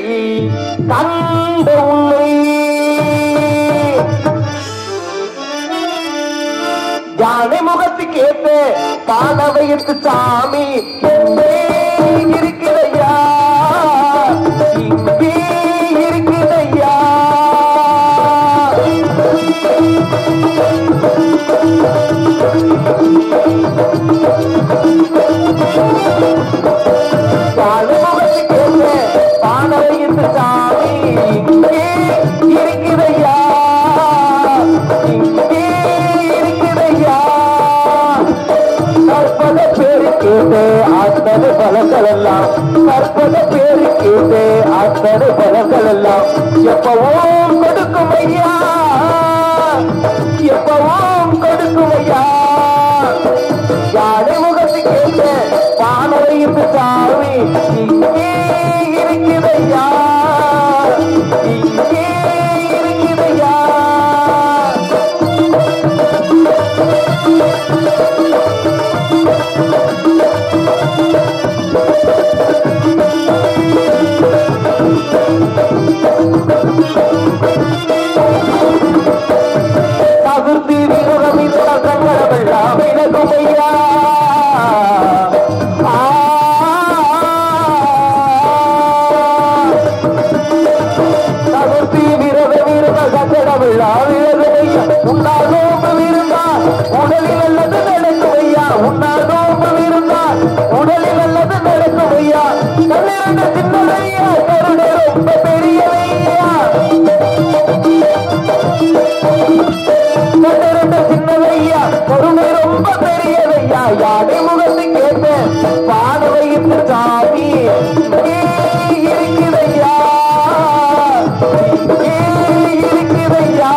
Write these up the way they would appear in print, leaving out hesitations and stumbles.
கண்ட உன்னை யானை முகத்துக்கு ஏற்ற பாலவையத்து சாமி இருக்கிறையா இங்கே இருக்கிறையா யானை முகத்துக்கு ஏற்ற பாலவையத்து சாமி இங்கே இருக்கிறையா இங்கே இருக்கிறையா கற்பத பேரு கேட்டு அத்தனை பலங்கள் எல்லாம் கற்பத பேரு கேட்டு அத்தனை பலங்கள் எல்லாம் எப்பவும் கொடுக்கும் ஐயா எப்பவும் கொடுக்கும் ஐயா யானை முகத்து கேட்டு பானையின் சாமி இங்கே இருக்கிறையா இங்கே இருக்கிறையா தகுதி விருதமில்ல சங்கடமெல்லாம் விலகுமையா தகுதி விரத விருத சங்கடமெல்லாம் விலகுமையா உன்னால் நோம்பு விருந்தா உடலில் அல்லது நடக்குமையா உன்னால் நோம்பு விருந்தா உடலில் அல்லது நடக்குமையா கண்ணிரண்டு சின்னதையா கருணை ரொம்ப பெரியவையா கண்ணிரண்டு சின்னவையா கருணை ரொம்ப பெரியவையா யானை முகத்து கேட்ட பாடவையிட்டு சாமி இங்கே இருக்கிறையா இங்கே இருக்கிறையா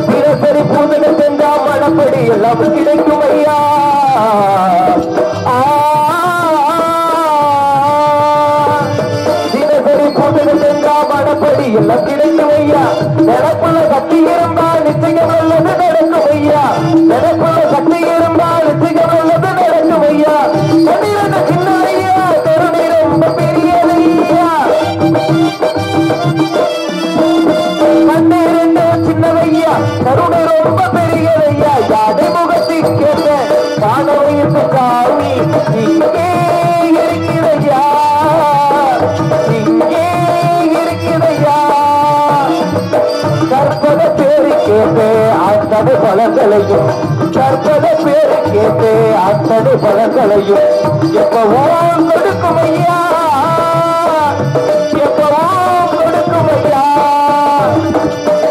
தினசரி பூஜனை சென்றா மனப்படி எல்லாம் கிடைக்கும் ஐயா தினசரி பூஜனை சென்றா மனப்படி எல்லாம் கிடைக்கும் ஐயா நினைப்புல சக்தி இருந்தா நிச்சயம் நல்லது நடக்கும் ஐயா நினைப்புல சக்தி இருந்தா நிச்சயம் நல்லது நடக்கும் ஐயா கண்ணிரண்டு சின்ன ஐயா கருணை ரொம்ப பெரியதையா கண்ணிரண்டு சின்னவையா கருணை ரொம்ப பெரியதையா யானை முகத்தை கேட்ட பாடவையிட்டு சாமி இங்கே இருக்கிறையா இங்கே இருக்கிறையா கற்பத பேரு கேட்டு அத்தனை பலங்களையும் கற்பத பேரு கேட்டு அத்தனை பலங்களையும் எப்பவும் கொடுக்கும் ஐயா எப்பவும் கொடுக்கும் ஐயா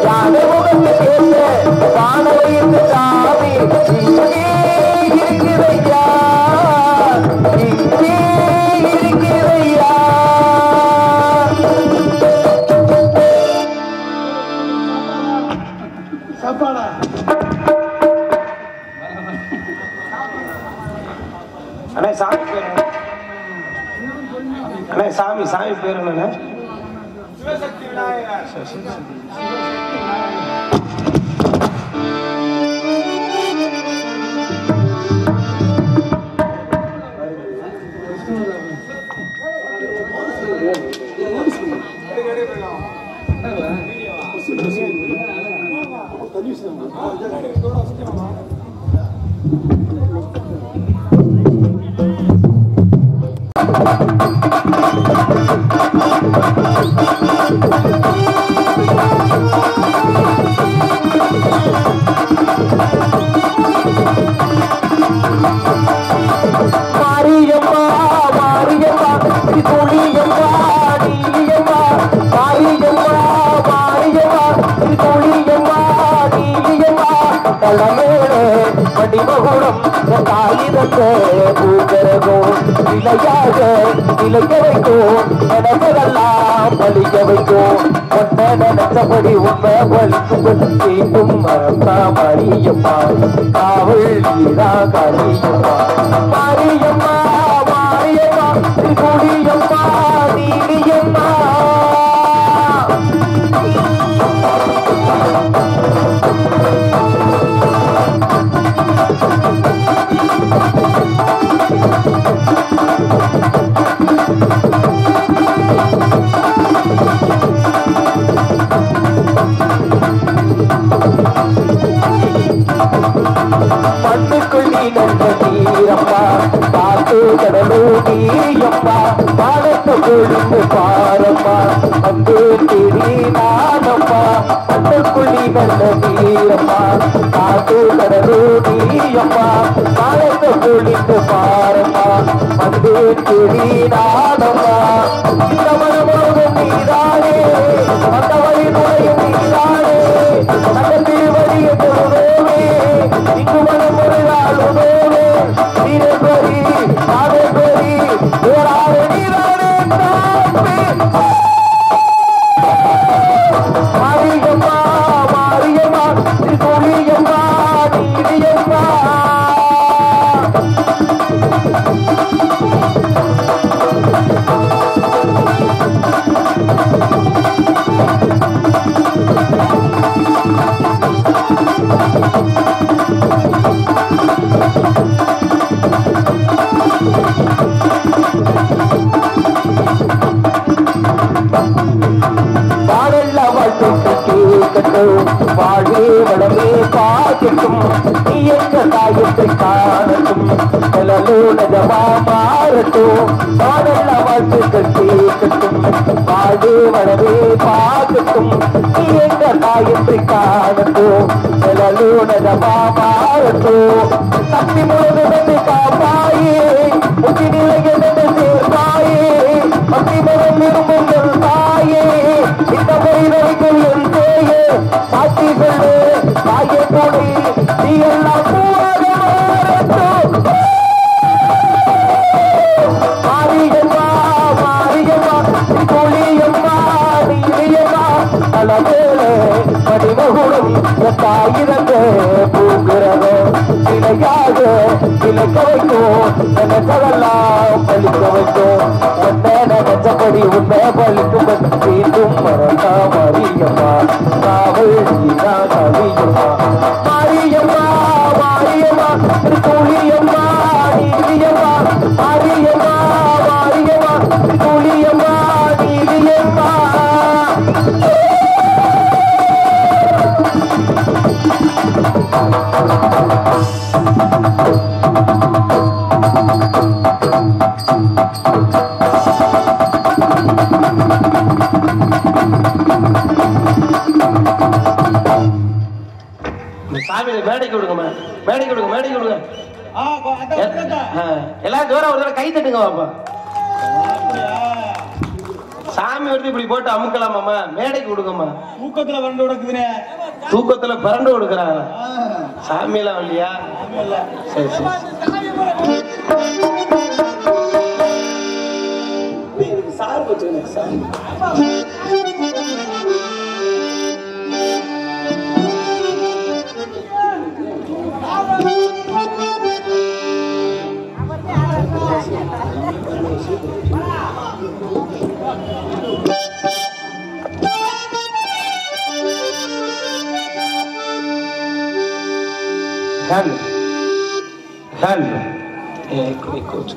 யானை முகத்து கேட்டு பாடவையிட்டு சாமி இங்கே இருக்கிறையா இங்கே இருக்கிறையா சாப்பாடா அண்ணே சாமி பேரு அண்ணே சாமி சாமி பேரு என்னண்ணே சிவசக்தி விநாயகர் மாரியம்மா மாரியம்மா துளியம்மா நீலியம்மா மாரியம்மா மாரியம்மா துளியம்மா நீலியம்மா தலைமேலே மடிமகுடம் காகிதத்தை பூக்கிறதோ இலையாக இலைக்க வைக்கும் நினைப்பதெல்லாம் பழிக்க வைக்கும் ஒன்ன நினைச்சபடி உண்மை பழிக்கும் மீண்டும் மறந்தா மாரியம்மா காவல் நீரா காரியம்மா மாரியம்மா மாரியம்மா வீரப்பா காத்து கடலூடியப்பா பாடத்தை பொழிந்து பாரப்பா வந்து தேடி நானப்பா கண்ணுக்குள்ளி நல்ல வீரப்பா காத்து கடலூடியப்பா பாடத்தை பொழிந்து பாரப்பா வந்து தேடி நானப்பா இந்த மனமோகம் நீதானே அந்த வழி நுழையும் நீதானே அந்த திருவடிய பொழுதோவே இங்கு மனம் முறையாளுதோவே நீரேஸ்வரி நாகேஸ்வரி வேறாக நீதானே மாரியம்மா மாரியம்மா திருக்கோழியம்மா நீதியம்மா வாழே வளமே பாக்கட்டும் நீ எங்க தாயத்தை காணட்டும் நிலலோனதமா மாறட்டும் பாடல்ல வாழ்த்துக்கள் கேட்கட்டும் வாழே வளமே பாக்கட்டும் நீ எங்க தாயத்தை காணட்டும் நிலலோனதமா மாறட்டும் தப்பி முழுவதும் காப்பாயே முத்தி நிலையது சேர்ப்பாயே பத்தி மரம் விரும்புங்கள் தாயே இந்த பயிரைகள் என் தேயே சாட்சி சொல்லு தாயே கூடி நீ எல்லாம் பூவாக மாறட்டும் மாரியம்மா மாரியம்மா கோழியம்மா நீரியம்மா அளவேளே மணிமகுடம் தாயிரங்க பூங்கிறதோ சிலையாக இலக்க வைக்கும் நினைச்சதெல்லாம் பழிக்க வைக்கும் உன்னை நினைச்சபடி உன்னை பழிக்கும் மீண்டும் மறந்தா மாரியம்மா காவல் நீதா கவியம்மா மாரியம்மா மாரியம்மா திருக்கோழியம்மா நீதியம்மா மாரியம்மா மாரியம்மா திருக்கோழியம்மா நீதியம்மா சாமி மேடைக்கு விடுங்க மேடைக்கு விடுங்க மேடைக்கு விடுங்க எல்லாரும் ஜோரா ஒரு தடவை கை தட்டுங்க பாப்பா சாமி வந்து இப்படி போட்டு அமுக்கலாமாம்மா மேடைக்கு விடுங்கம்மா தூக்கத்துல வண்டு விடுக்குதுனே தூக்கத்துல பரண்டு கொடுக்குறாங்க சாமி எல்லாம் இல்லையா சரி சரி சார் வச்சுக்கணும் சார் hand coach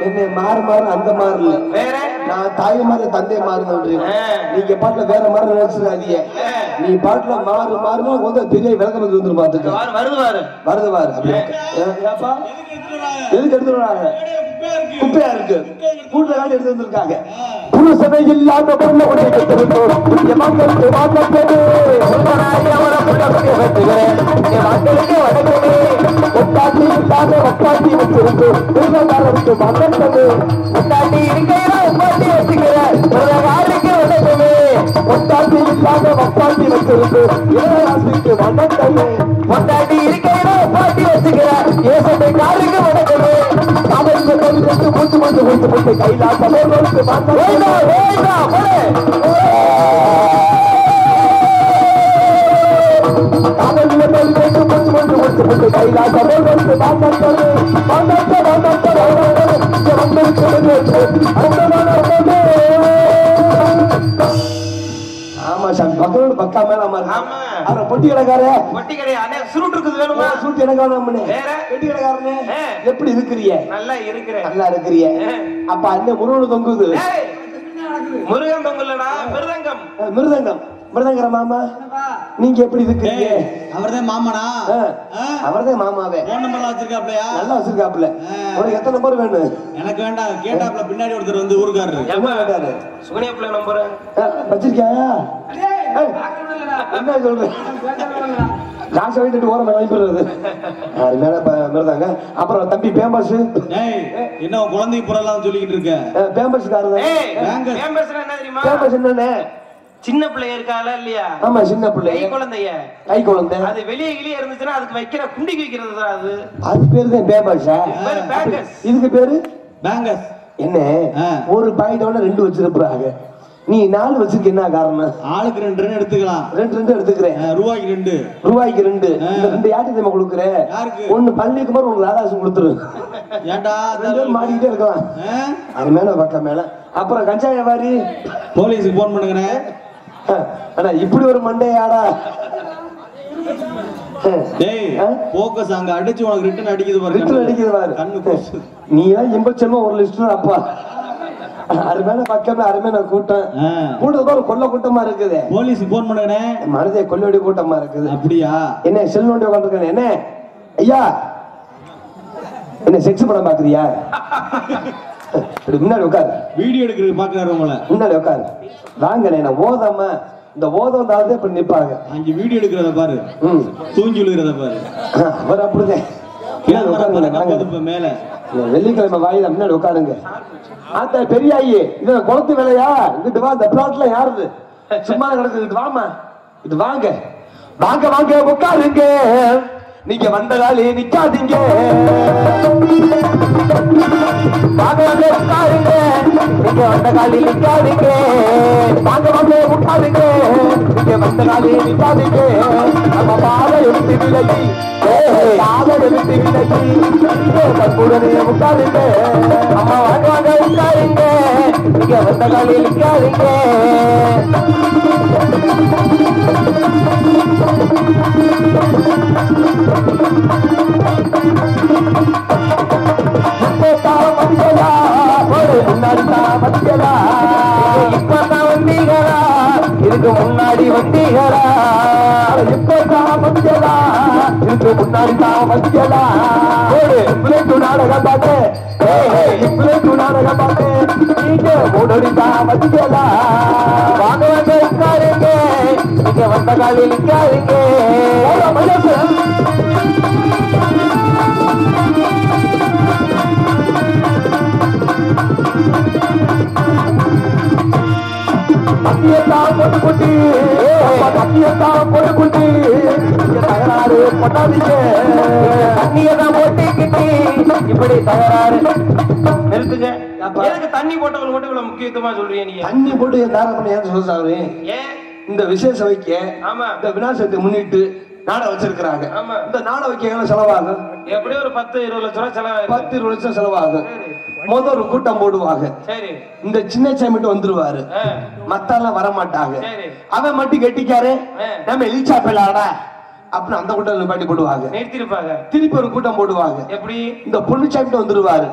என்ன மாறு மாறு அந்த மாறு இல்ல வேற நான் தாய் மாறு தந்தை மாறுன்னு நீங்க பாட்டுல வேற மாறு நினைச்சிடாதீங்க. நீ பாட்டுல மாறு மாறுனா வந்து பெரிய விளக்கம் வந்து பாத்துக்க வருது பாரு எதுக்கு எடுத்துறாங்க குப்பையா இருக்கு கூட்டுல காட்டி எடுத்து வந்திருக்காங்க. புருஷனை இல்லாத பொண்ணை மக்களுக்கு வாக்கப்பட்டு அவரை வச்சுக்கிறேன் மக்களுக்கு வடக்கவே ஒட்டாட்டி இல்லாத ஒட்டாட்டி வச்சிருக்கு திருவண்ணாமலைக்கு மக்களுக்கு ஒட்டாட்டி இருக்கையில ஒப்பாட்டி வச்சுக்கிறேன் யாருக்கு வடக்கவே ஒட்டாட்டி இல்லாத ஒப்பாட்டி வச்சிருக்கு இளவரசிக்கு வடக்கவே ஒட்டாட்டி இருக்கையில ஒப்பாட்டி வச்சுக்கிறேன் ஏசத்தை காருக்கு வடக்கவே மூச்சு மூச்சு மூச்சு மூச்சு கைலாசம் ஆமா சாமி பக்கத்தோட பக்கா மேல பொட்டி கடைக்கார பொட்டி கடை சுருட்டு இருக்குது வேணுமா சுருட்டு எனக்கு வெட்டி கடைக்காரனே எப்படி இருக்கிறிய நல்லா இருக்கிறிய அப்ப அந்த முருகன் தொங்குது முருகன் தொங்குலடா மிருதங்கம் மிருதங்கர மாமா நீங்க எப்படி இருக்கிறீங்க? அவர்தான் மாமனா அவர்தான் மாமாவே போன் நம்பர்லாம் வச்சிருக்காப்லையா? நல்லா வச்சிருக்காப்ல. உனக்கு எத்தனை நம்பர் வேணும்? எனக்கு வேண்டாம். கேட்டாப்ல பின்னாடி ஒருத்தர் வந்து ஊருக்காரரு என்ன வேண்டாரு சுகனியப்ல நம்பர் வச்சிருக்கியா? என்ன சொல்ற காசு வாங்கிட்டு ஓரம் அனுப்பிடுறது அது மேல மிருதாங்க. அப்புறம் தம்பி பேம்பஸ் என்ன குழந்தைக்கு புறலாம் சொல்லிக்கிட்டு இருக்க? பேம்பஸ் காரங்க பேம்பஸ் என்ன தெரியுமா? பேம்பஸ் என்னன்னு சின்ன பிள்ளைய இருக்கால இல்லையா? ஆமா சின்ன பிள்ளை கை குழந்தை அது வெளியே கிளியே இருந்துச்சுன்னா அதுக்கு வைக்கிற குண்டிக்கு வைக்கிறது தான் அது பேரு தான் பேம்பஸா? இதுக்கு பேரு பேங்கஸ். என்ன ஒரு பாயிண்டோட 2 வச்சிருப்பாங்க. நீ 4 வச்சிருக்க என்ன காரணம்? ஆளுக்கு 2 எடுத்துக்கலாம். 2 எடுத்துக்கிறேன். ரூபாய்க்கு 2 இந்த 2 யாருக்கு நம்ம கொடுக்குறேன்? ஒன்னு பள்ளிக்குமார் ஒன்னு ராதாசம் கொடுத்துரு. ஏண்டா மாடிக்கிட்டே இருக்கலாம் அது மேல பக்கம் மேல. அப்புறம் கஞ்சா வியாபாரி போலீஸுக்கு போன் பண்ணுங்க. ஆனா இப்படி ஒரு மண்டையாடா போக்கஸ் அங்க அடிச்சு உனக்கு ரிட்டர்ன் அடிக்குது பாரு. ரிட்டர்ன் அடிக்குது பாரு கண்ணு. நீ தான் எம்பச்சமா ஒரு லிஸ்ட் அப்பா அருமையான பக்கம்ல அருமையான கூட்டம். கூட்டத்தோட ஒரு கொல்ல கூட்டமா இருக்குது. போலீஸுக்கு போன் பண்ணுங்க. மனதே கொல்லோடி கூட்டமா இருக்குது. அப்படியா? என்ன செல் நோண்டி உட்காந்துருக்க? என்ன ஐயா என்ன செக்ஸ் படம் பாக்குறியா? முன்னாடி உட்காரு. வீடியோ எடுக்கிறது பாக்குறாரு உங்களை. முன்னாடி உட்காரு. வாங்க நான் ஓதாம இந்த ஓதம் தான் இப்ப நிப்பாங்க. அங்க வீடியோ எடுக்கிறத பாரு. தூங்கி விழுகிறத பாரு. அவர் அப்படிதான் மேல வெள்ளிக்கிழமை வாயில முன்னாடி உட்காருங்க. ஆத்தா பெரிய ஐயே இது குளத்து வேலையா? இங்கிட்டு வா. இந்த பிளாட்ல யாருது சும்மா கிடக்கு? வாமா இது வாங்க. வாங்க வாங்க உட்காருங்க நீங்க வந்த காலி நிக்காதீங்க வாங்க வாங்க உட்காருங்க நீங்க வந்த காலி நிக்காதீங்க வாங்க வாங்க உட்காருங்க நீங்க வந்த காலி நிக்காதீங்க நம்ம பாதை எடுத்து விலகி பாதை எடுத்து விலகி தற்புடனே உட்காருங்க அம்மா வாங்க வாங்க உட்காருங்க நீங்க வந்த காலி நிக்காதீங்க இப்பதான் வந்தீங்களா இதுக்கு முன்னாடி வந்தீங்களா இப்பதான் வந்தீங்களா இதுக்கு முன்னாடி தான் வந்தீங்களா இவ்வளவு நாடகம் பார்த்து இவ்வளவு நாடகம் பார்த்து நீங்க முன்னாடி தான் வந்தீங்களா வாங்க வந்து உட்காருங்க நீங்க வந்த காலில் நிற்காதீங்க தத்தியத்தான் பொட்டு குட்டி தத்தியத்தான் பொட்டு குட்டி தகராறு பண்ணாதீங்க தண்ணியதான் போட்டுக்கிட்டி இப்படி தகராறு நிறுத்துங்க. எதுக்கு தண்ணி போட்டவங்க மட்டும் இவ்வளவு முக்கியத்துவமா சொல்றீங்க நீங்க? தண்ணி போட்டு தாரம் பண்ணி ஏன் சொல்றாரு? ஏன் இந்த விசேஷம் வைக்க ஆமா இந்த விநாசத்தை முன்னிட்டு நாடை வச்சிருக்கிறாங்க. ஆமா இந்த நாடை வைக்க எவ்வளவு செலவாகும்? எப்படியும் ஒரு 10-20 லட்சம் ரூபாய் செலவாகும். 10-20 லட்சம் செலவாகும். முதல் ஒரு கூட்டம் போடுவாங்க. சரி இந்த சின்ன சாமிட்டு வந்துருவாரு, மத்தெல்லாம் வர மாட்டாங்க. அவன் மட்டும் கெட்டிக்காரு நம்ம எலிச்சா பிள்ளாடா அப்படின்னு அந்த கூட்டம் பாட்டி போடுவாங்க, நிறுத்திருப்பாங்க. திருப்பி ஒரு கூட்டம் போடுவாங்க. எப்படி? இந்த பொண்ணு சாமிட்டு வந்துருவாரு,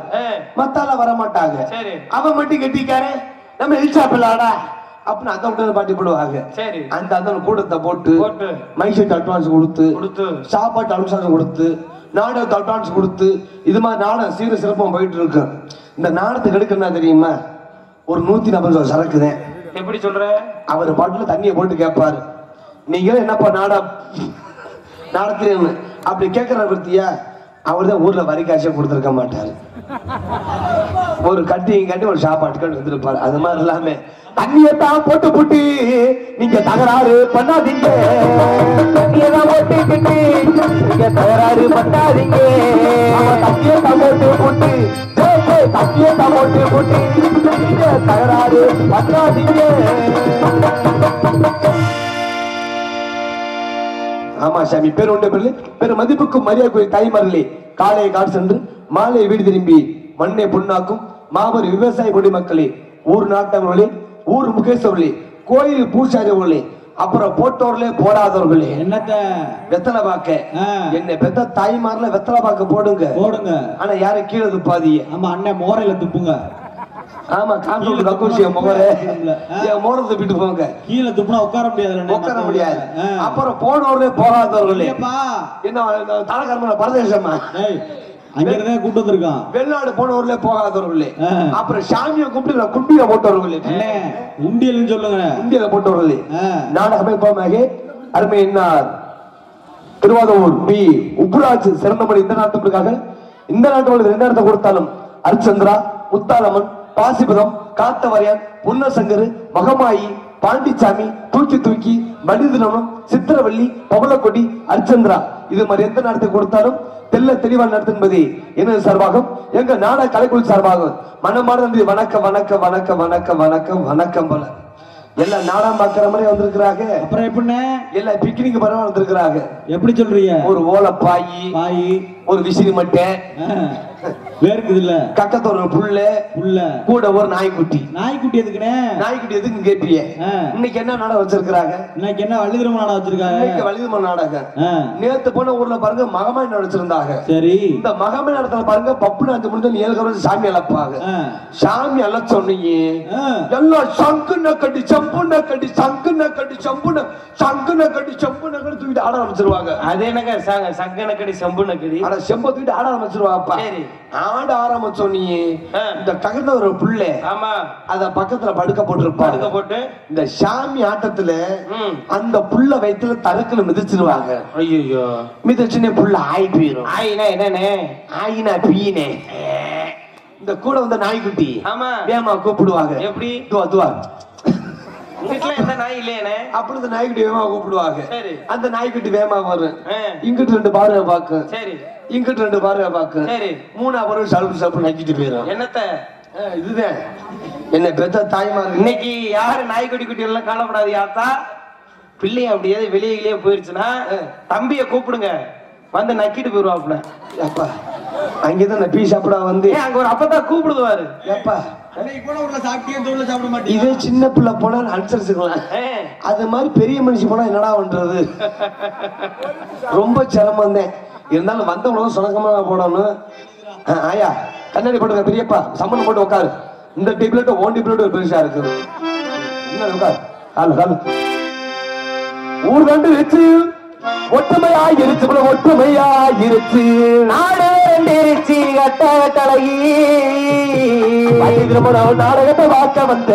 மத்தெல்லாம் வர மாட்டாங்க. அவன் மட்டும் கெட்டிக்காரு நம்ம எலிச்சா பிள்ளாடா அப்படின்னு அந்த கூட்டம் பாட்டி போடுவாங்க. சரி அந்த அந்த கூட்டத்தை போட்டு மைசூர் அட்வான்ஸ் கொடுத்து சாப்பாட்டு அட்வான்ஸ் கொடுத்து நாடகத்து அட்வான்ஸ் கொடுத்து இது மாதிரி நாடகம் சீர சிறப்பம் போயிட்டு இருக்கு. இந்த நாடகத்துக்கு எடுக்கணும்னா தெரியுமா, ஒரு 140 ரூபாய் சரக்குதேன். எப்படி சொல்ற? அவர் பாட்டுல தண்ணியை போட்டு கேட்பாரு, நீங்களும் என்னப்பா நாடத்துல அப்படி கேட்கிற பத்தியா? அவர் தான் ஊர்ல வரி காட்சியை கொடுத்துருக்க மாட்டாரு, ஒரு கட்டியும் கட்டி ஒரு சாப்பாட்டு கட்டி வந்துருப்பாரு. அது மாதிரி இல்லாம தண்ணியத்தான் போட்டு புட்டி நீங்க தகராறு பண்ணாதீங்க, தண்ணியதான் போட்டு கிட்டி நீங்க தகராறு பண்ணாதீங்க. தண்ணியத்தான் போட்டு புட்டி தண்ணியத்தான் போட்டு புட்டி நீங்க தகராறு பண்ணாதீங்க. ஆமா சாமி, பேர் உண்ட பேர்ல பெரு மதிப்புக்கும் மரியாதை தாய்மார்களே, காலையை காடு சென்று மாலை வீடு திரும்பி மண்ணை பொண்ணாக்கும் மாபெரும் விவசாய குடிமக்களே, ஊர் நாட்டவர்களே, ஊர் முகேஸ்வரர்களே, கோயில் பூசாரிகளே, அப்புறம் போட்டோர்களே போடாதவர்களே, என்னத்த வெத்தலை பாக்க என்ன பெத்த தாய்மார்ல வெத்தலை பாக்க போடுங்க போடுங்க. ஆனா யாரும் கீழே துப்பாதீங்க. ஆமா அண்ணன் மோரையில துப்புங்க. ஆமா காம்பவுண்ட் கக்கூசிய முகரே மோர துப்பிட்டு போங்க. கீழே துப்புனா உட்கார முடியாது, உட்கார முடியாது. அப்புறம் போனவர்களே போகாதவர்களே, என்ன தலைக்கரமான பரதேசமா அங்கிருந்தே கூட்டு வந்திருக்கான். வெளிநாடு போனவர்களே போகாதவர்களே, அப்புறம் சாமியை கூப்பிட்டு குண்டியில போட்டவர்களே, உண்டியல் சொல்லுங்க, உண்டியல போட்டவர்களே, நாடக அமைப்பாக அருமை என்னார் திருவாதூர் பி உப்புராஜ் சிறந்தபடி இந்த நாட்டுக்காக இந்த நாட்டு 2 இடத்தை கொடுத்தாலும் அரிச்சந்திரா, முத்தாலம்மன், பாசிபதம், காத்தவரையான், புன்னசங்கரு, மகமாயி, பாண்டிச்சாமி, தூக்கி தூக்கி, மனிதனம், சித்திரவள்ளி, பவளக்கொடி, அரிச்சந்திரா இது மாதிரி எந்த நடத்தை கொடுத்தாலும் தெல்ல தெளிவான நடத்து என்பது எனது சார்பாகும் எங்க நாட கலைக்குழு சார்பாகும் மனமான நன்றி. வணக்கம் வணக்கம் வணக்கம் வணக்கம் வணக்கம் வணக்கம். போல எல்லாம் நாடகம் பாக்குற மாதிரி வந்திருக்கிறாங்க. அப்புறம் எப்படி எல்லாம் பிக்னிக் பரவ வந்திருக்கிறாங்க. எப்படி சொல்றீங்க? ஒரு ஓலை பாயி, ஒரு விசிறி மட்டை வேர்க்குது இல்ல, கக்கத்தோட புல்ல கூட ஒரு நாய்க்குட்டி. நாய்க்குட்டி எதுக்குனே? நாய்க்குட்டி எதுக்கு கேட்பிய? இன்னைக்கு என்ன நாடகம் வச்சிருக்காங்க? இன்னைக்கு என்ன வள்ளிதர்ம நாடகம் வச்சிருக்காங்க? இன்னைக்கு வள்ளிதர்ம நாடகம். நேத்து போன ஊர்ல பாருங்க மகமாய் நடச்சிருந்தாங்க. சரி இந்த மகமாய் நடத்துல பாருங்க பப்பு நாச்சு முடிஞ்சு 7 கவரம் சாமி அழைப்பாங்க. சாமி அழைச்சோன்னே எல்லாம் சங்குன கட்டி சம்புன கட்டி சங்குன கட்டி சம்புன சங்குன கட்டி சம்புன கட்டி தூக்கிட்டு ஆட ஆரம்பிச்சிருவாங்க. அது என்னங்க சங்குன கட்டி சம்புன கட்டி ஆட செம்ப தூக்கிட்டு ஆட ஆரம்பிச்சிருவாப்பா. ஆட ஆரம்பிச்சோன்னே இந்த தகுந்த ஒரு புள்ள அத பக்கத்துல படுக்க போட்டு இந்த சாமி ஆட்டத்துல அந்த புள்ள வயித்துல தரக்குல மிதிச்சிருவாங்க. ஐயோ மிதிச்சுனே புள்ள ஆயி போயிரும். ஆயினா என்னன்னே? ஆயினா பீனே. இந்த கூட வந்த நாய்க்குட்டி வேமா கூப்பிடுவாங்க. எப்படி? துவா வீட்டுல எந்த நாய் இல்லையானே அப்படி இந்த நாய்க்குட்டி வேகமா கூப்பிடுவாங்க. சரி. அந்த நாய்க்குட்டி வேகமா வரும். ஆ. இங்கிட்டு 2 பார்வை பாக்கும். சரி இங்கிட்டு 2 பார்வை பாக்கும். சரி. 3 சலுப்பு சலுப்பு நக்கிட்டு போயிடும். என்னத்த இதுதான் என்ன பெத்த தாய்மார். இன்னைக்கு யாரு நாய்க்குட்டி குட்டி எல்லாம் காணப்படாது யாத்தா பிள்ளை அப்படியே வெளியே போயிருச்சுன்னா தம்பிய கூப்பிடுங்க வந்து நக்கிட்டு போயிருவாப்ல. அப்பா அங்கேதான் நான் பீ சாப்பிடா வந்து அங்க ஒரு அப்பதான் கூப்பிடுவாரு. எப்பா சாப்பிட மாட்டேன். இதே சின்ன பிள்ளை போனா அனுசரிச்சுக்கலாம். அது மாதிரி பெரிய மனுஷி போனா என்னடா பண்றது? ரொம்ப சிரமம் தான். இருந்தாலும் வந்தவங்களும் சுணக்கமா போடணும். ஆயா கண்ணாடி போட்டுக்க பெரியப்பா சம்மன் போட்டு உட்காரு. இந்த டிப்ளெட் ஓன் டிப்ளெட் ஒரு பெருசா இருக்குது. உட்காரு காலு காலு ஊர் கண்டு வச்சு ஒற்றுமையாயிருச்சு ஒற்றுமையாயிருச்சு நாடு வேண்டிருச்சு கட்ட கட்டழகி நாடகத்தை பார்க்க வந்த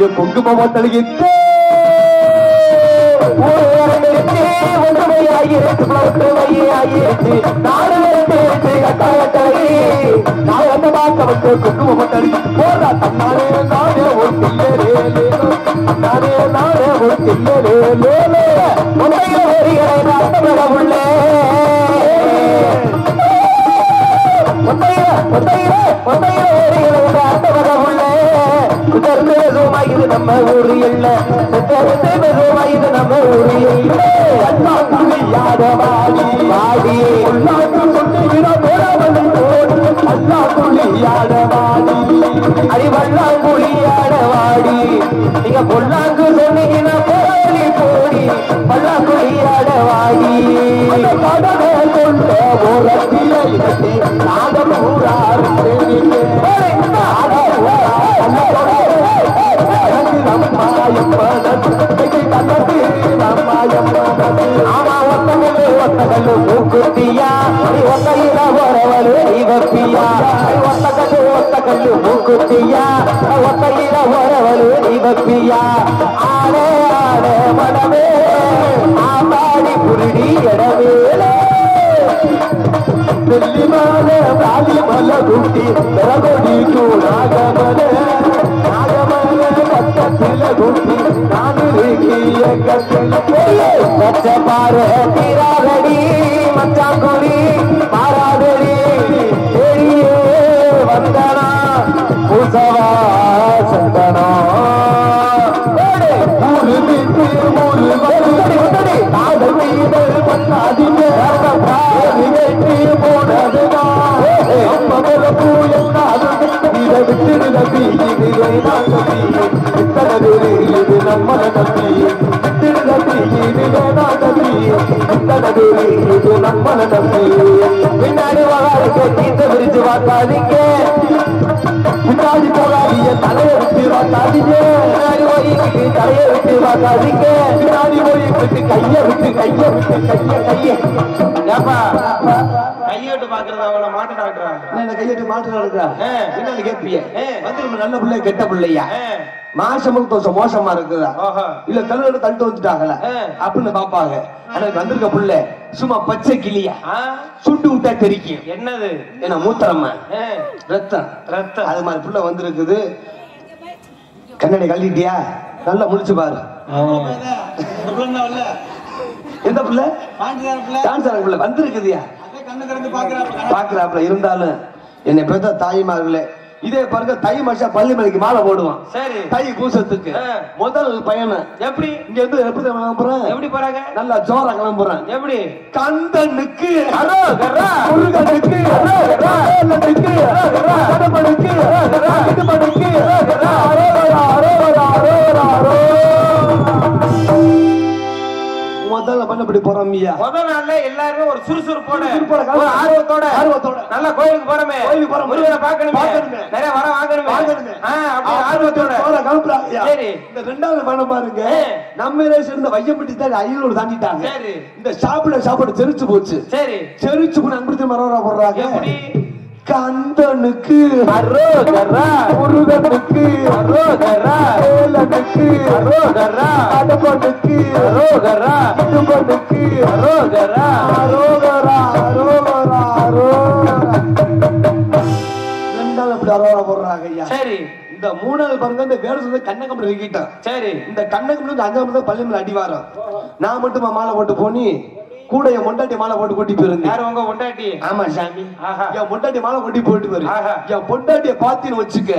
என் குங்குமம் தழுகிட்டு ஒற்றுமையாயிருச்சு ஒற்றுமையாயிருச்சு நாடு வேண்டிருச்சு கட்ட கட்டழகி நாடகத்தை பார்க்க வந்த குங்குமம் தழுகி போறா தன்னாலே நாடே ஒரு பிள்ளை நாடே நாடே ஒரு பிள்ளை இது நம்ம ஊரு இல்ல இது நம்ம ஊரு இல்ல வாடி வாடி அறிவள்ளாங்குழியாட வாடி நீங்க பொல்லாங்கு சொன்னீங்கன்னா போடி போடி பல்லாங்குழியாட வாடி கடனை கொண்ட ஓரத்தில நாகம் ஊராறு ஆமா ஒத்தகல்லு ஒத்தகல்லு மூக்குத்தியா ஒத்தையில வரவரு இவப்பியா ஒத்தகல்லு ஒத்தகல்லு மூக்குத்தியா ஒத்தையில வரவரு இவப்பியா ஆடே ஆடே மனமே ஆமாடி புருடி இடவேலே வெள்ளிமான காலி மல குட்டி பிறகொடி நாகமன நாகமன பக்கத்தில குட்டி நானிருக்கிய கட்டில மச்ச பாரு தீராதடி மச்சாங்குடி மாறாதடி பெரியே வந்தனா பூசவா சந்தனா மூணு வீட்டு மூணு வந்தடி காதல் வீதல் பண்ணாதீங்க நிகழ்ச்சி போனதுதான் அம்மல பூயல்லாது இதை விட்டு நம்பி இதை நான் நம்பி இத்தனை இது நம்மள நம்பி விட்டு நம்பி இதை நான் நம்பி இத்தனை இது நம்மள நம்பி பின்னாடி வகாருக்கு தீர்த்த விரிச்சு பார்க்காதீங்க பின்னாடி போகாதீங்க தலையை விட்டு பார்க்காதீங்க பின்னாடி போய்கிட்டு தலையை விட்டு பார்க்காதீங்க பின்னாடி போய்கிட்டு கையை விட்டு கையை ஏப்பா கையோட்டு பாக்குறது அவள மாட்டு டாக்டரா என்ன கையிட்டு மாட்டு நடக்கிறா என்னன்னு கேட்பிய வந்து நல்ல பிள்ளை கெட்ட பிள்ளையா மாசமுக்கு தோசம் மோசமா இருக்குதா இல்ல கல்லூரி தட்டு வந்துட்டாங்கல்ல அப்படின்னு பாப்பாங்க ஆனா வந்திருக்க புள்ள சும்மா பச்சை கிளியா சுட்டு விட்டா தெரிக்கும் என்னது என்ன மூத்திரமா ரத்தம் ரத்தம் அது மாதிரி புள்ள வந்திருக்குது. கண்ணாடி கழட்டிட்டியா நல்லா முடிச்சு பாரு. எந்த புள்ள டான்ஸ் புள்ள வந்திருக்குதியா பாக்குறாப்புல. இருந்தாலும் என்னை பெற்ற தாய்மார்களே இதே பாருங்க தை மாசம் பள்ளிமலைக்கு மாலை போடுவான். சரி தை பூசத்துக்கு முதல் பயணம் எப்படி இங்க இருந்து எப்படி கிளம்புறேன் எப்படி போறாங்க நல்லா ஜோரா கிளம்புறேன் எப்படி கந்தனுக்கு முருகனுக்கு முதல்ல பண்ணபடி போறோம். முதல் நாள்ல எல்லாருமே ஒரு சுறுசுறுப்போட ஒரு ஆர்வத்தோட நல்ல கோயிலுக்கு போறோமே முருகனை பார்க்கணுமே நிறைய வர வாங்கணுமே அப்படி ஆர்வத்தோட. சரி இந்த ரெண்டாவது பணம் பாருங்க நம்ம சேர்ந்த வையப்பட்டி தான் 500 தாண்டிட்டாங்க. சரி இந்த சாப்பிட செரிச்சு போச்சு. சரி செரிச்சு போன அன்புத்தி மரோரா போடுறாங்க. எப்படி கந்தனுக்கு அரோகரா முருகனுக்கு அரோகரா வேலனுக்கு அரோகரா அடபனுக்கு அரோகரா இடுபனுக்கு அரோகரா அரோகரா அரோகரா அரோகரா. ரெண்டாவது அப்படி அரோகரா போடுறாங்க ஐயா. சரி இந்த மூணாவது பாருங்க தான் இந்த வேலை சொல்ல கண்ணகம்பளம் இருக்கிட்டான். சரி, இந்த கண்ணகம்பளம் 5ஆம் தான் பள்ளி மேல அடி வாரம். நான் மட்டும் மாலை போட்டு போனி கூட என் மொண்டாட்டி மாலை போட்டு கூட்டி போயிருந்தேன். யாரு உங்க மொண்டாட்டி? ஆமா சாமி, என் மொண்டாட்டி மாலை போட்டு போயிட்டு போயிரு. என் மொண்டாட்டிய பாத்தின்னு வச்சுக்க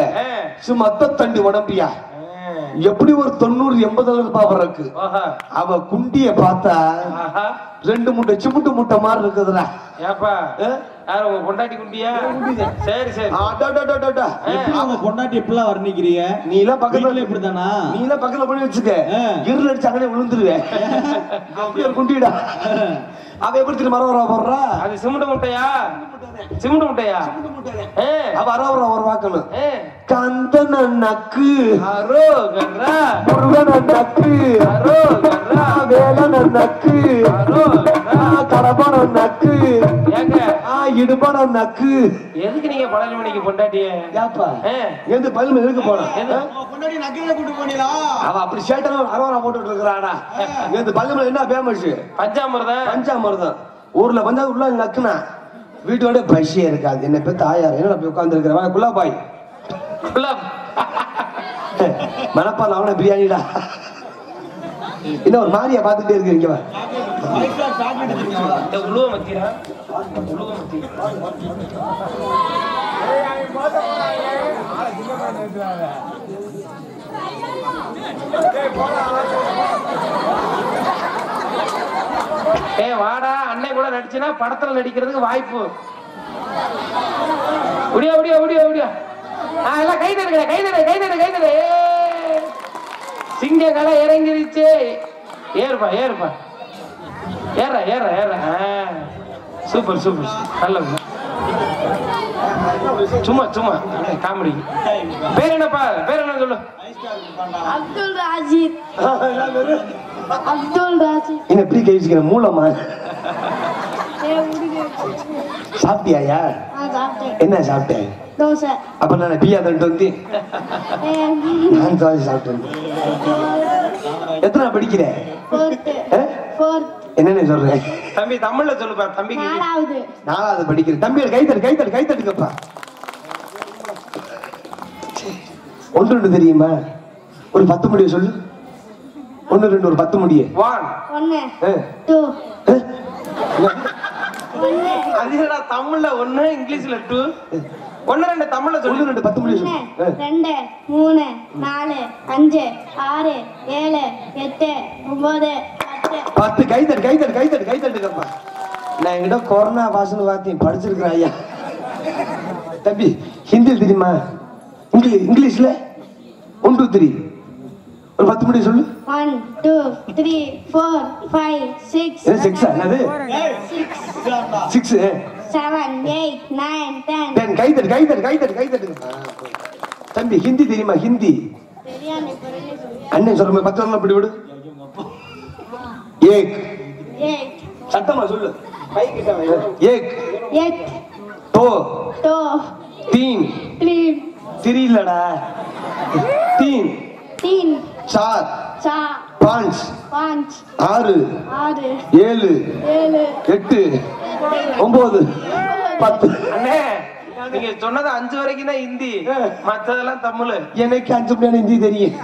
சும்மா தண்டி உடம்பியா எப்படி ஒரு 90-80 பாவம் இருக்கு. அவ குண்டிய பார்த்தா 2 மூட்டை சிமுட்டு மூட்டை மாதிரி இருக்குதுடா. ஏப்பா யாரு உங்க பொண்டாட்டி குண்டியா? சரி சரி. எப்படி உங்க பொண்டாட்டி எப்படிலாம் வர்ணிக்கிறீங்க? நீ எல்லாம் பக்கத்துல இப்படிதானா? நீ எல்லாம் பக்கத்துல பண்ணி வச்சுக்க, இருள் அடிச்சு அங்கே விழுந்துருவேன். அப்படியே ஒரு குண்டிடா. அவ எப்படி மரம் வர போடுறா? அது சிமுண்டு முட்டையா? சிமுண்டு முட்டையா? அவ அரவரா ஒரு வாக்கணும். கந்தன நக்கு அரோகரா, முருகன நக்கு அரோகரா, வேலன நக்கு அரோகரா, கடபன நக்கு, ஏங்க இடுபன நக்கு. எதுக்கு நீங்க பழனி மணிக்கு பொண்டாட்டிய? ஏப்பா எந்த பல்லுமே எதுக்கு போனா? பொண்டாட்டி நக்கில கூட்டு போனீங்களா? அவ அப்படி சேட்டெல்லாம் அரவரா போட்டுட்டு இருக்கிறாடா. எந்த பல்லுமே என்ன ஃபேமஸ்? பஞ்சாமிர்தம். பஞ்சாமிர்தம். ஊர்ல வந்தா உள்ள நக்குனா வீட்டோட பசியே இருக்காது. என்ன பேர் தாயார் என்ன போய் உட்கார்ந்து இருக்கிறவா குல்லாபாய் மனப்பால் அவன பிரியாணிடா. என்ன ஒரு மாதிரியா பாத்துட்டே இருக்கு. இங்க உழுவ மத்தியா உழுவ மத்தி வாடா அண்ணன் கூட நடிச்சுனா படத்துல நடிக்கிறதுக்கு வாய்ப்பு. முடியா முடியா முடியா முடியா. எல்லாம் கை தருகிற கை தரு கை தரு கை தரு. சிங்க கலை இறங்கிருச்சு. ஏறுப்பா ஏறுப்பா ஏற ஏற ஏற. சூப்பர் சூப்பர் நல்ல சும்மா சும்மா காமெடி. பேர் என்னப்பா? பேர் என்ன சொல்லு? அப்துல் ராஜித். அப்துல் ராஜித். என்ன எப்படி கழிச்சுக்கிற மூலமா? சாப்பிட்டியா? என்ன சாப்பிட்டேன்? தோசை. அப்ப நான் பியா தண்டு வந்து நான் தோசை சாப்பிட்டேன். எத்தனை படிக்கிற? என்னன்னு சொல்றேன் தம்பி? தமிழ்ல சொல்லுப்பா தம்பி. 4வது படிக்கிறேன். தம்பி கைத்தட்டு கைத்தட்டு கைத்தட்டுக்கப்பா. 1 2 தெரியுமா? ஒரு 10 முடிய சொல்லு. 1 2 ஒரு 10 முடிய. 1 2 அதுடா தமிழ்ல 1 இங்கிலீஷ்ல 2. 1 2 தமிழ்ல சொல்லு. 1 2 10 முடிய சொல்லு. 2 3 4 5 6 7 8 9 10. கைத்தட்டு கைத்தட்டு கைத்தட்டு கைத்தட்டுக்கப்பா. நான் என்கிட்ட கொரோனா வாசனை வார்த்தையும் படிச்சிருக்கிறேன் ஐயா. தம்பி ஹிந்தியில் தெரியுமா? இங்கிலீஷ்ல 1 2 3 ஒரு 10 முடிய சொல்லு. 1 2 3 4 5 6 6 என்னது? 6 7 8 9 10. தென் கைத்தட்டு கைத்தட்டு கைத்தட்டு கைத்தட்டு. தம்பி ஹிந்தி தெரியுமா? ஹிந்தி அண்ணன் சொல்ற 10 வரலாம் அப்படி விடு. ஏக் சத்தமா சொல்லு. ஏக் एक दो दो तीन तीन இல்லடா 3 तीन 4 चार 5 पाँच 6 आठ 7 एट 8 9 10. அண்ணே நீங்க சொன்னது 5 வரைக்கும் தான் ஹிந்தி, மத்ததெல்லாம் தமிழ். எனக்கு 5 மணி ஹிந்தி தெரியும்.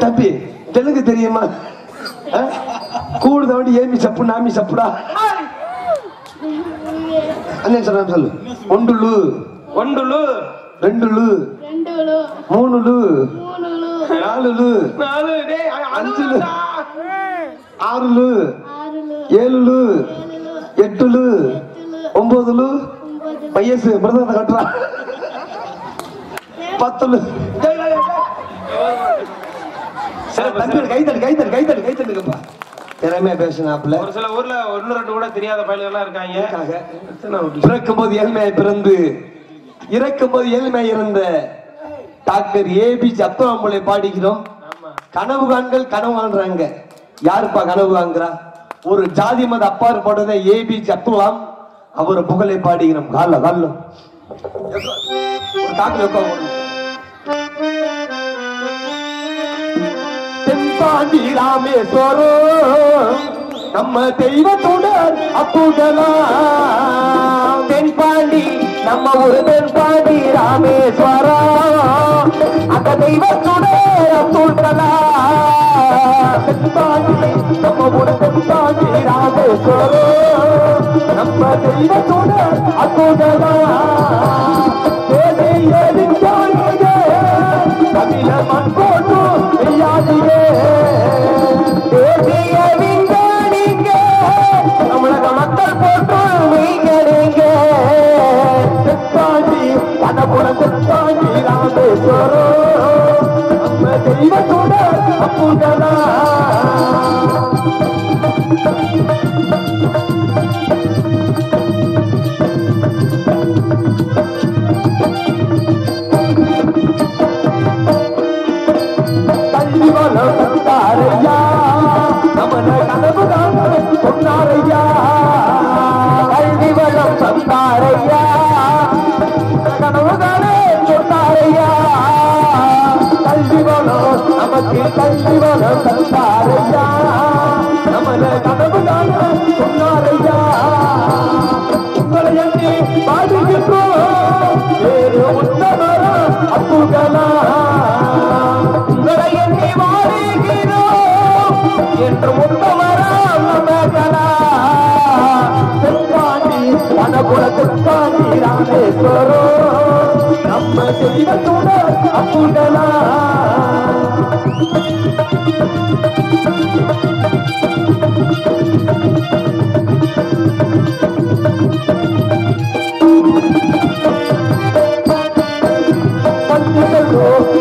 தம்பி தெலுங்கு தெரியுமா? கூடுத வண்டி ஏமி சப்பு நாமி சப்புடா. அண்ணன் சொல்ற சொல்லு. 1 லு 2 லு 3 லு 4 லு 5 லு 6 லு 7 லு 8 லு 9 லு வயசு பிரதத்தை கட்டுறா 10 லு. கைத்தட்டுப்பா. திறமையா பேசினாப்புல. ஒரு சில ஊர்ல 1 2 கூட தெரியாத பயல்கள் இருக்காங்க. பிறக்கும் போது ஏழ்மையை பிறந்து இறக்கும் போது ஏழ்மையை இருந்த டாக்டர் ஏபிஜே அப்துல் கலாமை பாடிக்கிறோம். கனவு காண்கள் கனவு காண்றாங்க. யாருப்பா கனவு காண்கிறா? ஒரு ஜாதி மத அப்பாற்பட்டத ஏபிஜே அப்துல் கலாம் அவர் புகழை பாடுகிறோம். கால கால தென்பாண்டி ராமேஸ்வரம் நம்ம தெய்வத்துடன் அப்புகலாம். தென்பாண்டி நம்ம ஒரு தென்பாண்டி ராமேஸ்வரம் அந்த தெய்வத்துடன் அப்புகலாம். தென்பாண்டி நம்ம ஒரு தென்பாண்டி ராமேஸ்வரம் நம்ம தெய்வத்துடன் அப்புகலாம். தமிழ மண் போட்டு செய்யாதீங்க தேசிய விஞ்ஞானிங்க தமிழக மக்கள் போட்டு வைக்கிறீங்க. தென்பாண்டி கனபுரம் தென்பாண்டி ராமேஸ்வரம் நம்ம தெய்வத்தோட அப்புகலாம். கல்வி வளம் தந்தாரையா நமன கனவுதான் சொன்னாரையா. கல்வி வளம் தந்தாரையா கனவுதானே சொன்னாரையா. கல்வி வளம் நமக்கு கல்வி வளம் தந்தாரையா நமன கனவுதான் சொன்னாரையா. உங்களை எண்ணி பாடுகின்றோம் வேறு உத்தமரம் அப்புகலாம். உங்களை எண்ணி வாழுகிறோம் என்று உத்தமராம் நமகலாம். தென்பாண்டி கனபுர தென்பாண்டி ராமேஸ்வரம் நம்ம தெய்வத்தோட அப்புகலாம்.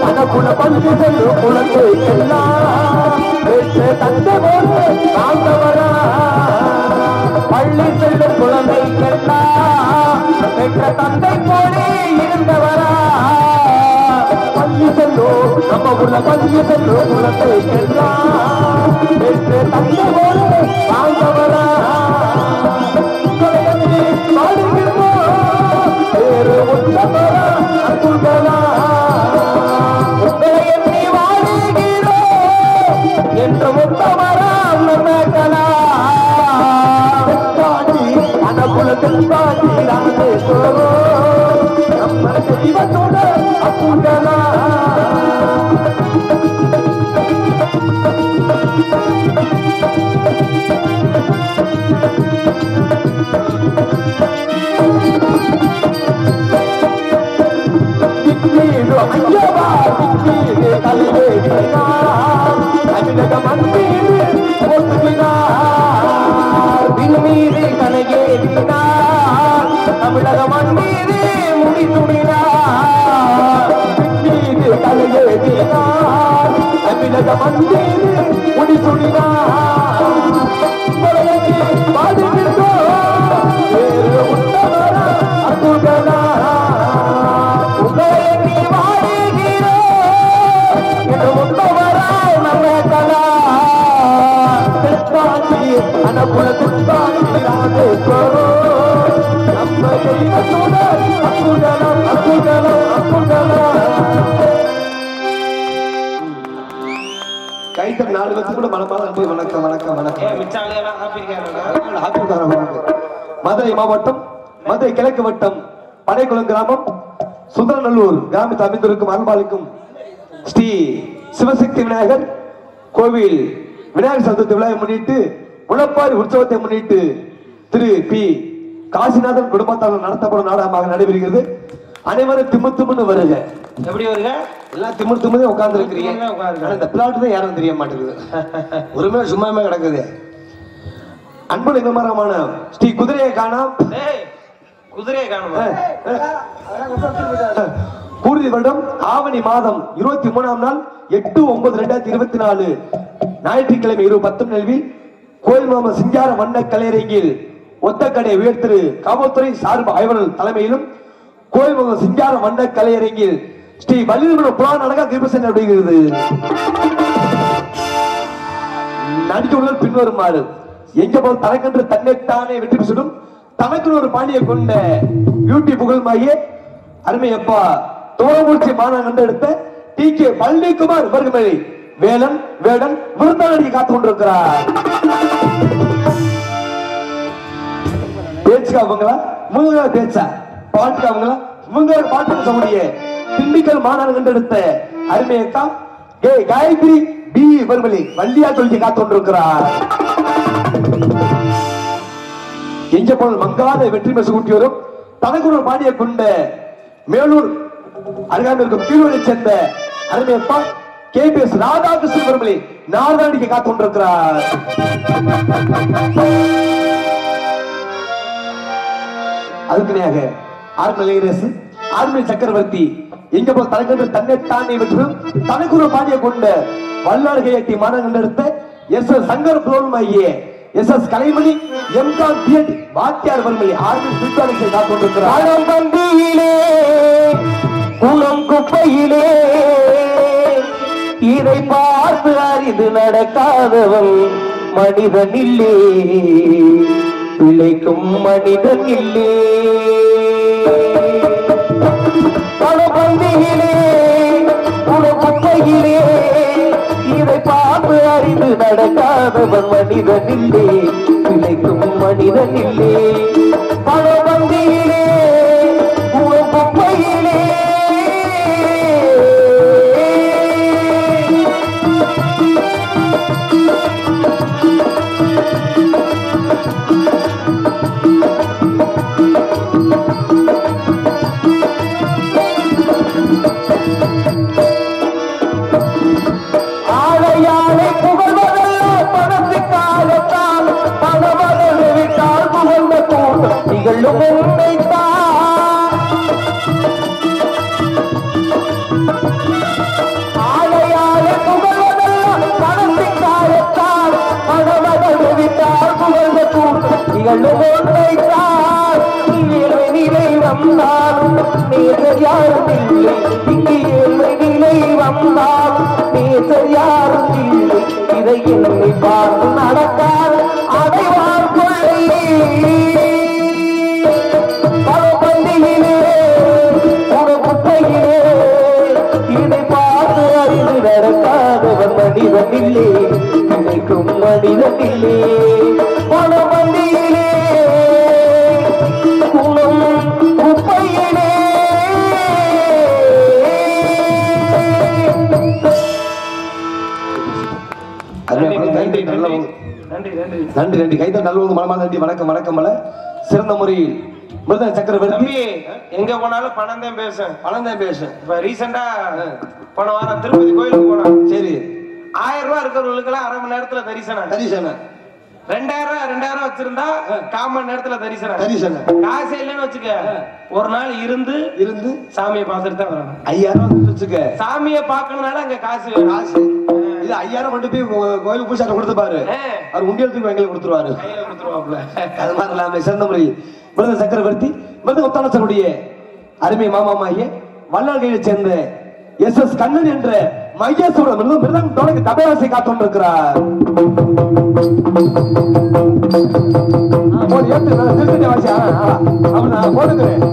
கனகுல பஞ்சு செல்லு குழந்தை எல்லாம் தந்தை போல வாழ்ந்தவரா. பள்ளி செல்லும் குழந்தைக்கெல்லாம் பெற்ற தந்தை போலே இருந்தவரா. பள்ளி செல்லோ நம்ம உள்ள பள்ளி செல்லோ குழந்தைக்கெல்லாம் தந்தை போல வாழ்ந்தவரா. வேறு உத்தமரா அப்புகலாம். உங்களை எண்ணி வாழுகிறோம் என்று உத்தமராம் நமகலாம். தென்பாண்டி கனகுல தென்பாண்டி ராமேஸ்வரம் நம்ம தெய்வத்தோட அப்புகலாம். திக்கீடு ஐயவா திக்கீடு தலைவேடினார் தமிழக மண்மீது ஒத்துகினார். விண்மீது கனகேறினார் தமிழக மண் மீது முடித்துடினார். மீது தலைவேடினார் தமிழக மண்மீது முடிசுடினார். பாடுகின்றோம் வேறு உத்தமர அப்புகலாம். உங்களை எண்ணி வாழுகிறோம் என்று உத்தமராம் நமகலாம். தென்பாண்டி கனபுர தென்பாண்டி ராமேஸ்வரம் நம்ம தெய்வத்தோட அப்புகலம் அப்புகலம் அப்புகலம். கைத்தறி 4 பேருக்கு கூட மனமால அன்பு வணக்கம் வணக்கம் வணக்கம். மதுரை மாவட்டம் மதுரை கிழக்கு வட்டம் பனைக்குளம் கிராமம் சுந்தரநல்லூர் கிராமத்தில் அமைந்திருக்கும் அருள்பாலிக்கும் ஸ்ரீ சிவசக்தி விநாயகர் கோவில் விநாயகர் சதுர்த்தி விழாவை முன்னிட்டு முளப்பாரி உற்சவத்தை முன்னிட்டு திரு பி காசிநாதன் குடும்பத்தால் நடத்தப்படும் நாடகமாக நடைபெறுகிறது. அனைவரும் திமுன்னு வருக. எப்படி வருங்க? எல்லாம் திமுன்னு உட்கார்ந்து இருக்கிறீங்க. இந்த பிளாட் தான் யாரும் தெரிய மாட்டேங்குது. ஒருமே சும்மாமே கிடக்குது. அன்பு நிகழ்மரமான ஸ்ரீ குதிரையை காணாம் குதிரையை காணுமா? கூடுதி வருடம் ஆவணி மாதம் 23ஆம் நாள் 8/9/2024 ஞாயிற்றுக்கிழமை இரவு 10 நிலவில் கோயில் மாம சிங்கார வண்ண கலையரங்கில் ஒத்தக்கடை உயர்த்திரு காவல்துறை சார்பு ஆய்வாளர் தலைமையிலும் கோயில் மாம சிங்கார வண்ண கலையரங்கில் ஸ்ரீ வள்ளியம்மன் புராண நாடக நிகழ்ச்சி நடைபெறுகிறது. நடிகர்கள் பின்வருமாறு: எங்க போல் தனக்கென்று தன்னைத்தானே வெற்றி பெற்றும் தனக்கு ஒரு பாண்டியை கொண்ட பியூட்டி புகழ்மாயே அருமையப்பா தோரமூர்த்தி மாநாடு கண்டெடுத்த TK பழனிக்குமார் வருகை வேலன் வேடன் விருந்தாளி காத்துக் கொண்டிருக்கிறார். அவங்களா முழுங்க பேச்சா பாட்டுக்கு அவங்களா முழுங்க பாட்டு பேசக்கூடிய திண்டுக்கல் மாநகர் கண்டெடுத்த அருமையக்கா காயத்ரி பி வர்மலி வள்ளியா தொழில் காத்துக்கொண்டிருக்கிறார். எங்க போல் மங்காத வெற்றி மெசு கூட்டி வரும் தனக்குரு பாடிய கொண்ட மேலூர் அருகாமல் இருக்கும் கீழூரை சேர்ந்த அருமையப்பா KPS ராதாகிருஷ்ணன் வர்மலி நார்தாடிக்கு காத்துக்கொண்டிருக்கிறார். அதுக்குனையாக ஆர்மலேரசு ஆர்மி சக்கரவர்த்தி எங்க போல் தனக்கென்று தன்னை தானே வெற்றும் தனக்குரு பாடிய கொண்ட வல்லாறு கையட்டி மாநகர் எடுத்த SS Shankar புரோல்மையே SS Kalaimani MCOM B.Ed வாத்தியார் வர்மலி ஆர்மி பிரித்தாளத்தை காத்துக்கொண்டிருக்கிறார். பந்தியிலே குளம் குப்பையிலே இதை பார்த்து அரிது நடக்காதவன் மனிதன் இல்லே பிழைக்கும் மனிதன் இல்லே. பந்தியிலே குளம் குப்பையிலே இதை பார்த்து அறிந்து நடக்காதவன் மனிதன் இல்லே பிழைக்கும் மனிதன் இல்லே. பந்தியிலே குளம் குப்பையிலே ஆளையாளை புகழ்வதெல்லாம் பணத்துக்காகத்தான் பணவர்கள் விட்டால் புகழ்ந்த கூட்டம் நிகழும் உண்மைத்தான். ஆளையாளை புகழ்வதெல்லாம் பணத்துக்காகத்தான் பணவர்கள் விட்டால் புகழ்ந்த கூட்டம் நிகழும் உண்மைத்தான். ஏழ்மை நிலை வந்தாலும் நேசர் யாரும் இல்லை இங்கு ஏழ்மை நிலை வந்தாலும் நேசர் யாரும் இல்லை இதை என்னை பார்த்து நடக்காது அடைவார் கொள்ளை. பந்தியிலே குப்பையிலே இதை பார்த்து அறிந்து நடக்காதவன் மனிதன் இல்லை நினைக்கும் மனிதன் இல்லை. பந்தியிலே குளம் குப்பையிலே நன்றி நன்றி கைதான் நல்லவங்க மனமான நன்றி. வணக்கம் வணக்கம் மல சிறந்த முறையில் மிருதங்க சக்கரவர்த்தி எங்க போனாலும் பணம் தான் பேச. இப்ப ரீசெண்டா போன வாரம் திருப்பதி கோயிலுக்கு போனோம். சரி 1000 ரூபாய் இருக்கிறவங்களுக்கு எல்லாம் அரை மணி நேரத்துல தரிசனம். 2000 வச்சிருந்தா 1/4 மணி நேரத்துல தரிசனம். காசு இல்லைன்னு வச்சுக்க ஒரு நாள் இருந்து சாமியை பார்த்துட்டு தான் வரணும். 5000 வச்சுக்க சாமியை பார்க்கணும்னால அங்க காசு இது 5000 கொண்டு போய் கோயிலுக்கு பூசாட்ட கொடுத்து பாரு அவர் உண்டியத்துக்கு எங்களுக்கு கொடுத்துருவாரு. அது மாதிரி இல்லாம சிறந்த முறை மிருதங்க சக்கரவர்த்தி மிருதங்க ஒத்தாளசனுடைய அருமை மாமாமாயே வல்லார் கையை சேர்ந்த SS கண்ணன் என்ற மையேஸ்வரர் மிருதங்க தொடங்கி தபேவாசை காத்துக்கொண்டிருக்கிறார். போடுகிறேன்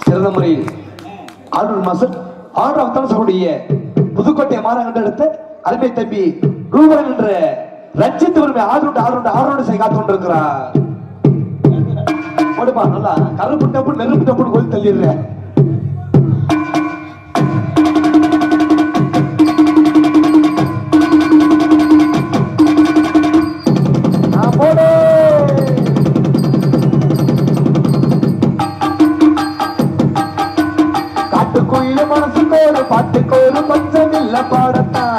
சிறந்த முறையில் ஆடூர் மாசம் ஆறாம் சொல்லக்கூடிய புதுக்கோட்டை மாறாங்க அடுத்த அருமை தம்பி ரூபன் என்ற ரஞ்சித் உரிமை ஆறு செய்ய காத்து கொண்டிருக்கிறார். போடுப்பா நல்லா கருப்பு டப்பு நெருப்பு டப்புன்னு கோல் தள்ளிடுறேன். காட்டுக்குள்ள மனசுக்கு ஒரு பாட்டுக்கு ஒரு பஞ்சம் இல்ல பாடத்தான்.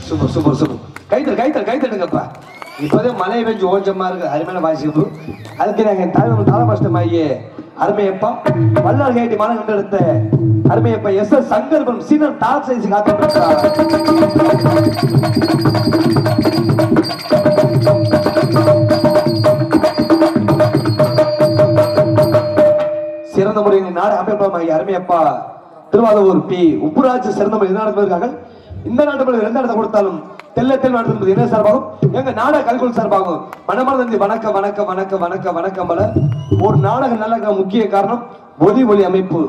Super super super. கைத்தடுங்கப்பா. இப்போதே மழை பெஞ்சு ஓஞ்சமா இருக்கு. அருமையான வாசிப்பு. அதுக்கு நாங்க தாளமாஸ்டம் ஆகிய அருமையப்பா வல்லார் கைட்டி மனம் கண்டெடுத்த அருமையப்பா எஸ்.எஸ். சங்கர்பம் சீனர் டாப் சைஸ் காத்து சிறந்த முறையில் நாடு அமைப்பாக அருமையப்பா திருவாரூர் பி உப்புராஜ் சிறந்த முறை இருக்காங்க. இந்த நாட்டு எந்த இடத்தை கொடுத்தாலும் தெல்லத்தில் நடத்துவது என்ன சார்பாகும் எங்க நாடக கல்குள் சார்பாகும் மனமார்ந்த வணக்கம் வணக்கம் வணக்கம் வணக்கம் வணக்கம் பல. ஒரு நாடகம் நல்ல முக்கிய காரணம் ஒலி அமைப்பு.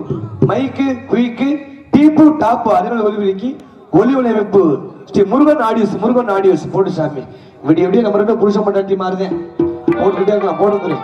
மைக்கு குயிக்கு டீப்பு டாப்பு அதே ஒலி ஒலி அமைப்பு. ஸ்ரீ முருகன் ஆடியோஸ் போட்டு சாமி விடிய நம்ம ரெண்டு புருஷ மட்டாட்டி மாறுதேன் போட்டுக்கிட்டே இருக்கலாம் போடுங்க.